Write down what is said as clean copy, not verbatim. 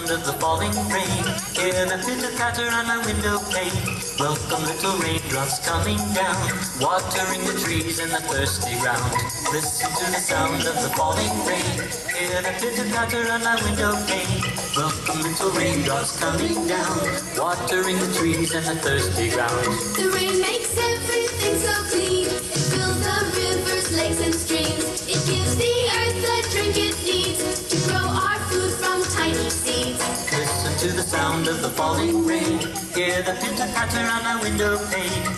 sound of the falling rain. Hear the pitter-patter on my window pane. Welcome little raindrops coming down, watering the trees and the thirsty ground. Listen to the sound of the falling rain. Hear the pitter-patter on my window pane. Welcome little raindrops coming down, watering the trees and the thirsty ground. The rain makes everything so clean. It fills the rivers, lakes, and streams. It gives the earth the drink it needs to grow our food from tiny seeds. Listen to the sound of the falling rain. Hear the pitter-patter on my window pane.